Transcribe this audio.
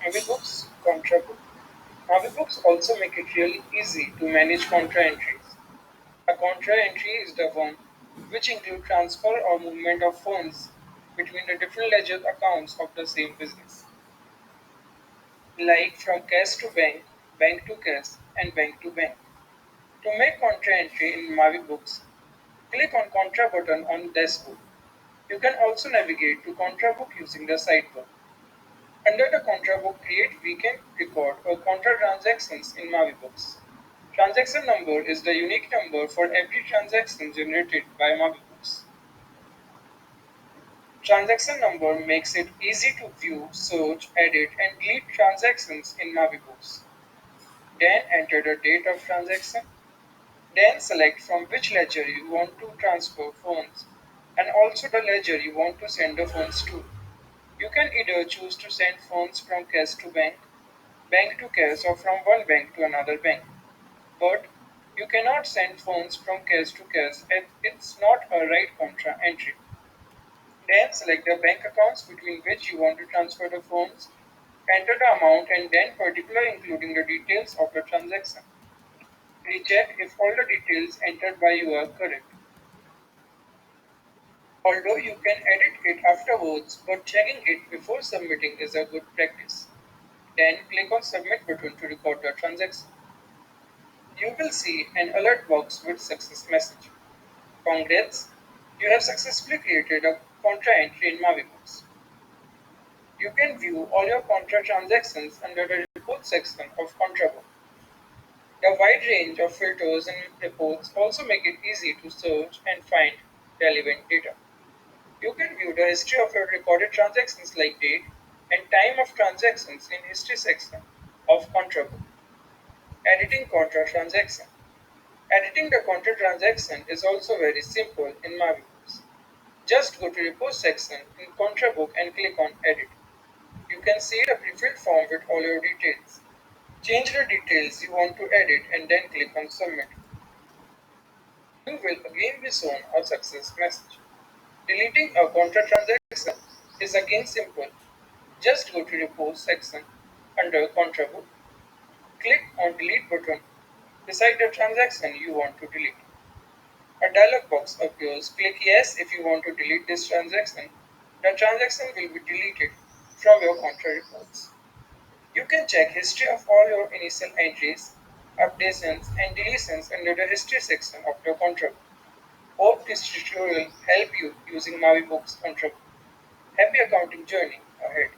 Maavybooks, Contrabook. Maavybooks also make it really easy to manage contra entries. A contra entry is the one which include transfer or movement of funds between the different ledger accounts of the same business, like from cash to bank, bank to cash, and bank to bank. To make contra entry in Maavybooks, click on Contra button on dashboard. You can also navigate to Contrabook using the sidebar. Under the Contrabook, create weekend record or contra transactions in Maavybooks. Transaction number is the unique number for every transaction generated by Maavybooks. Transaction number makes it easy to view, search, edit, and delete transactions in Maavybooks. Then enter the date of transaction. Then select from which ledger you want to transfer funds and also the ledger you want to send the funds to. You can either choose to send funds from cash to bank, bank to cash, or from one bank to another bank. But you cannot send funds from cash to cash as it's not a right contra entry. Then select the bank accounts between which you want to transfer the funds, enter the amount and then particular including the details of the transaction. Recheck if all the details entered by you are correct. Although you can edit it afterwards, but checking it before submitting is a good practice. Then click on Submit button to record the transaction. You will see an alert box with success message. Congrats! You have successfully created a contra entry in Maavybooks. You can view all your contra transactions under the report section of Contrabook. The wide range of filters and reports also make it easy to search and find relevant data. You can view the history of your recorded transactions like date and time of transactions in history section of Contrabook. Editing contra transaction. Editing the contra transaction is also very simple in Maavybooks. Just go to report section in Contrabook and click on edit. You can see the pre-filled form with all your details. Change the details you want to edit and then click on submit. You will again be shown a success message. Deleting a contra transaction is again simple. Just go to report section under Contrabook, click on delete button beside the transaction you want to delete. A dialog box appears. Click yes if you want to delete this transaction. The transaction will be deleted from your contra reports. You can check history of all your initial entries, updations and deletions under the history section of your contract. Hope this tutorial help you using Maavybooks contract. Happy accounting journey ahead.